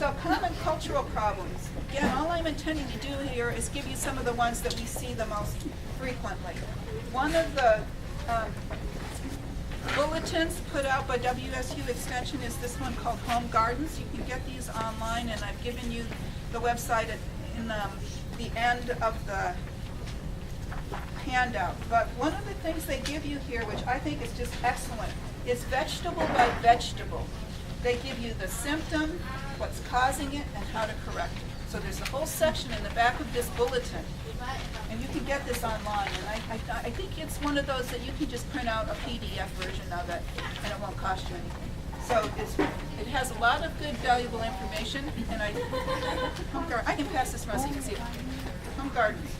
So common cultural problems. Again, all I'm intending to do here is give you some of the ones that we see the most frequently. One of the bulletins put out by WSU Extension is this one called Home Gardens. You can get these online, and I've given you the website in the end of the handout. But one of the things they give you here, which I think is just excellent, is vegetable by vegetable. They give you the symptom, what's causing it, and how to correct it. So there's a whole section in the back of this bulletin, and you can get this online. And I think it's one of those that you can just print out a PDF version of it, and it won't cost you anything. So it has a lot of good, valuable information, and I can pass this around so you can see it. Home Gardens.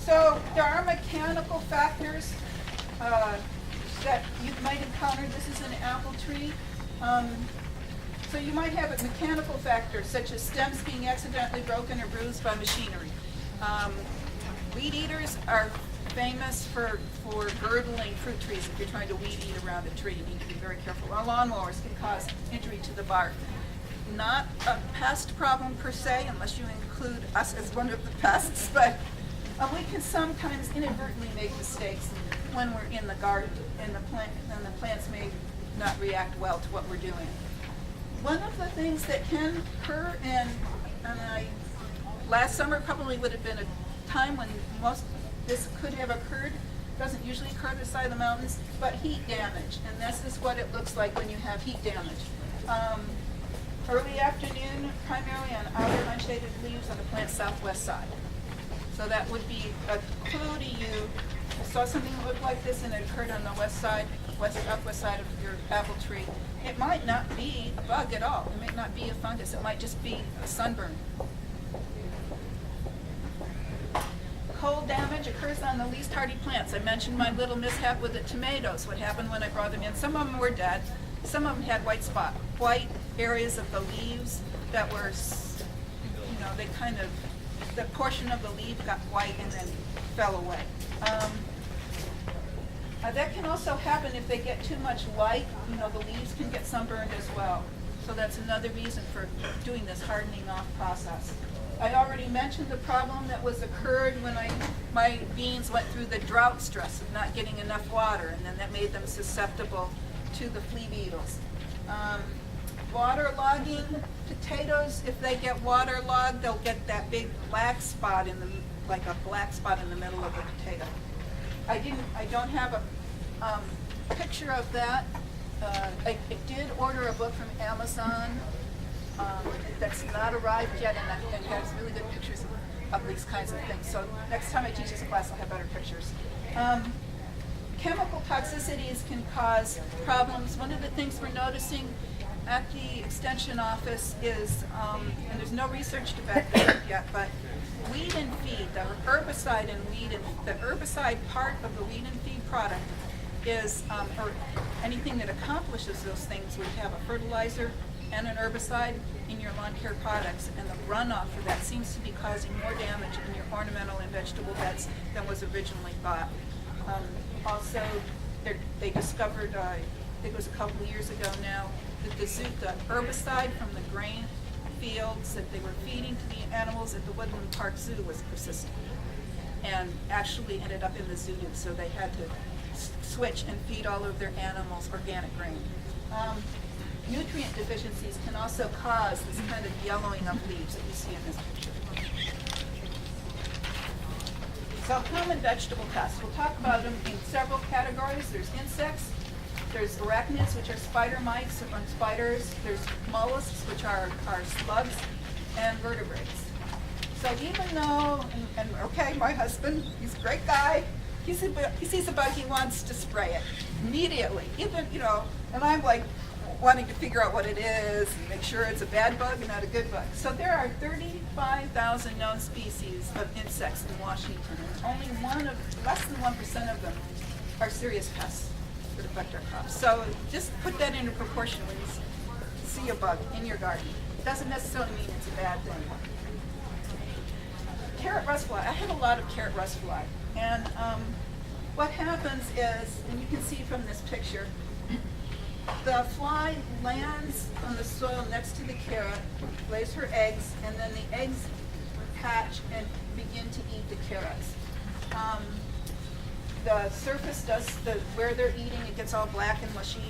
So there are mechanical factors that you might encounter. This is an apple tree. So you might have a mechanical factor such as stems being accidentally broken or bruised by machinery. Weed eaters are famous for girdling fruit trees. If you're trying to weed eat around a tree, you need to be very careful. Our lawnmowers can cause injury to the bark. Not a pest problem per se, unless you include us as one of the pests, but we can sometimes inadvertently make mistakes when we're in the garden, and the plants may not react well to what we're doing. One of the things that can occur, and last summer probably would have been a time when most this could have occurred. Doesn't usually occur this side of the mountains, but heat damage, and this is what it looks like when you have heat damage. Early afternoon, primarily on outer unshaded leaves on the plant's southwest side. So that would be a clue to you. I saw something that looked like this and it occurred on the southwest side of your apple tree. It might not be a bug at all. It might not be a fungus. It might just be a sunburn. Cold damage occurs on the least hardy plants. I mentioned my little mishap with the tomatoes, what happened when I brought them in. Some of them were dead. Some of them had white areas of the leaves that were, they kind of, the portion of the leaf got white and then fell away. That can also happen if they get too much light. The leaves can get sunburned as well. So that's another reason for doing this hardening off process. I already mentioned the problem that was occurred when my beans went through the drought stress of not getting enough water, and then that made them susceptible to the flea beetles. Waterlogging potatoes, if they get waterlogged, they'll get that big black spot like a black spot in the middle of the potato. I don't have a picture of that. I did order a book from Amazon that's not arrived yet, and it has really good pictures of these kinds of things. So next time I teach this class, I'll have better pictures. Chemical toxicities can cause problems. One of the things we're noticing at the extension office is, and there's no research to back this up yet, but weed and feed, the herbicide and weed, and the herbicide part of the weed and feed product is, or anything that accomplishes those things, would have a fertilizer and an herbicide in your lawn care products, and the runoff for that seems to be causing more damage in your ornamental and vegetable beds than was originally thought. Also, they discovered, I think it was a couple of years ago now, that the herbicide from the grain fields that they were feeding to the animals at the Woodland Park Zoo was persistent, and actually ended up in the zoo, so they had to switch and feed all of their animals organic grain. Nutrient deficiencies can also cause this kind of yellowing of leaves that you see in this picture. So common vegetable pests, we'll talk about them in several categories. There's insects, there's arachnids, which are spider mites and spiders, there's mollusks, which are slugs, and vertebrates. So even though, okay, my husband, he's a great guy, he sees a bug, he wants to spray it immediately. Even, and I'm like wanting to figure out what it is and make sure it's a bad bug and not a good bug. So there are 35,000 known species of insects in Washington, and only less than 1% of them are serious pests that affect our crops. So just put that into proportion when you see a bug in your garden. It doesn't necessarily mean it's a bad thing. Carrot rust fly. I have a lot of carrot rust fly, and what happens is, and you can see from this picture, the fly lands on the soil next to the carrot, lays her eggs, and then the eggs hatch and begin to eat the carrots. The surface does where they're eating, it gets all black and mushy.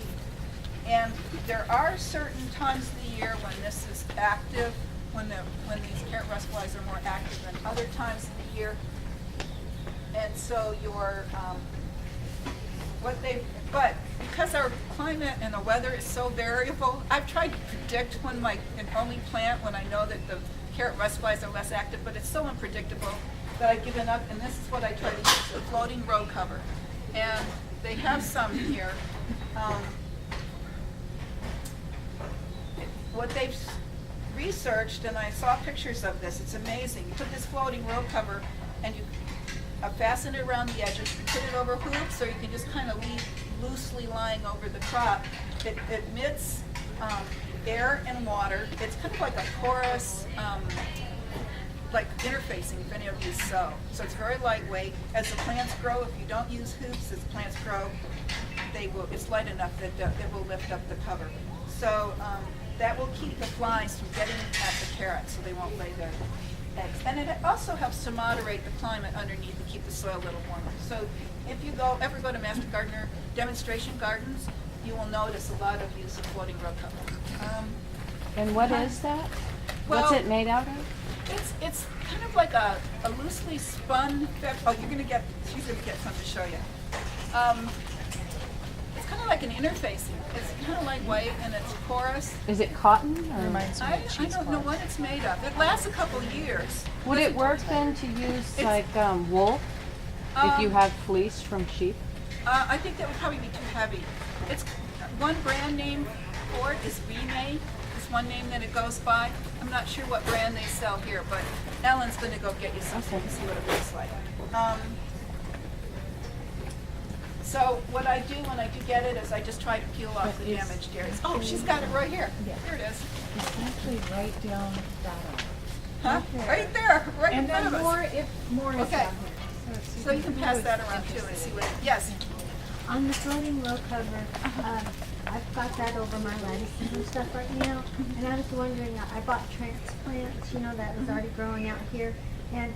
And there are certain times of the year when this is active, when these carrot rust flies are more active than other times of the year. And so but because our climate and the weather is so variable, I've tried to predict when only plant when I know that the carrot rust flies are less active, but it's so unpredictable that I've given up, and this is what I try to use, a floating row cover. And they have some here. What they've researched, and I saw pictures of this, it's amazing. You put this floating row cover and you fasten it around the edges, you put it over hoops, or you can just kind of leave loosely lying over the crop. It emits air and water. It's kind of like a porous, like interfacing, if any of you sow. So it's very lightweight. As the plants grow, if you don't use hoops, as the plants grow, it's light enough that it will lift up the cover. So that will keep the flies from getting at the carrots, so they won't lay their eggs. And it also helps to moderate the climate underneath and keep the soil a little warmer. So if you ever go to Master Gardener demonstration gardens, you will notice a lot of use of floating row cover. And what is that? What's it made out of? It's kind of like a loosely spun. Oh, she's gonna get something to show you. It's kind of like an interfacing. It's kind of lightweight and it's porous. Is it cotton? Or? I don't know what it's made of. It lasts a couple years. Would it work then to use wool if you have fleece from sheep? I think that would probably be too heavy. It's one brand name for it is Remay. It's one name that it goes by. I'm not sure what brand they sell here, but Ellen's going to go get you something to see what it looks like. So what I do when I do get it is I just try to peel off the damaged areas. Oh, she's got it right here. Yeah. Here it is. It's actually right down that arm. Huh? Right there, right in And front then of more, us. if more is Okay. down here. So you can pass that around too and see what. Yes. On the floating row cover, I've got that over my lettuces and stuff right now, and I was wondering, I bought transplants, that was already growing out here, and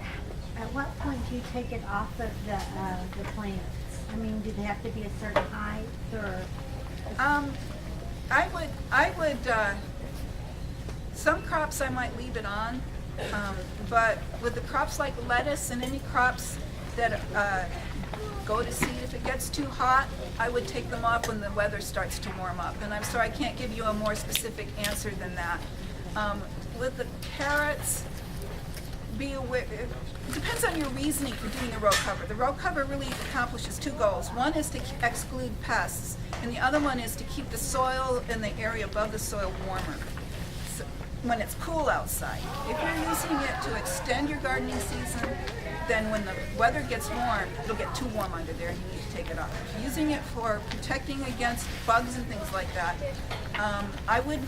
at what point do you take it off of the plants? I mean, do they have to be a certain height, or? I would, some crops I might leave it on, but with the crops like lettuce and any crops that go to seed, if it gets too hot, I would take them off when the weather starts to warm up. And I'm sorry, I can't give you a more specific answer than that. With the carrots, be aware, it depends on your reasoning for doing a row cover. The row cover really accomplishes two goals. One is to exclude pests, and the other one is to keep the soil and the area above the soil warmer when it's cool outside. If you're using it to extend your gardening season, then when the weather gets warm, it'll get too warm under there and you need to take it off. If you're using it for protecting against bugs and things like that, I would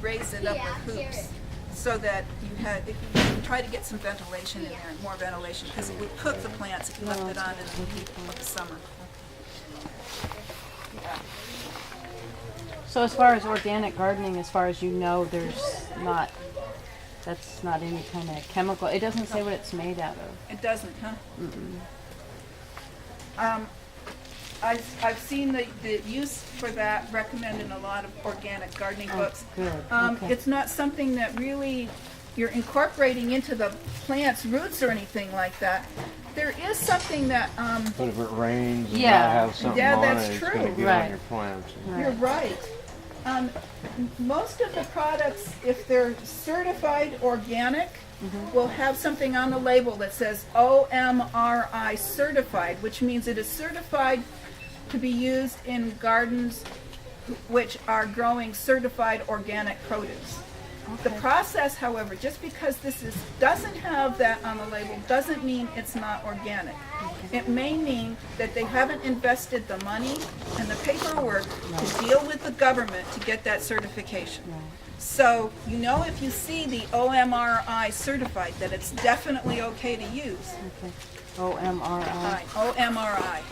raise it up with hoops so that if you can try to get some ventilation in there, more ventilation, because it would cook the plants if you left it on in the heat of the summer. Yeah. So as far as organic gardening, as far as you know, that's not any kind of chemical. It doesn't say what it's made out of. It doesn't, huh? I've seen the use for that recommended in a lot of organic gardening books. Good. Okay. It's not something that really you're incorporating into the plant's roots or anything like that. There is something that But if it rains and Yeah. not have something Yeah, on that's it, it's true. going to get Right. on your plants. you're right. Most of the products, if they're certified organic, will have something on the label that says OMRI certified, which means it is certified to be used in gardens which are growing certified organic produce. The process, however, just because doesn't have that on the label doesn't mean it's not organic. It may mean that they haven't invested the money and the paperwork to deal with the government to get that certification. So, if you see the OMRI certified, that it's definitely okay to use. Okay. OMRI. OMRI.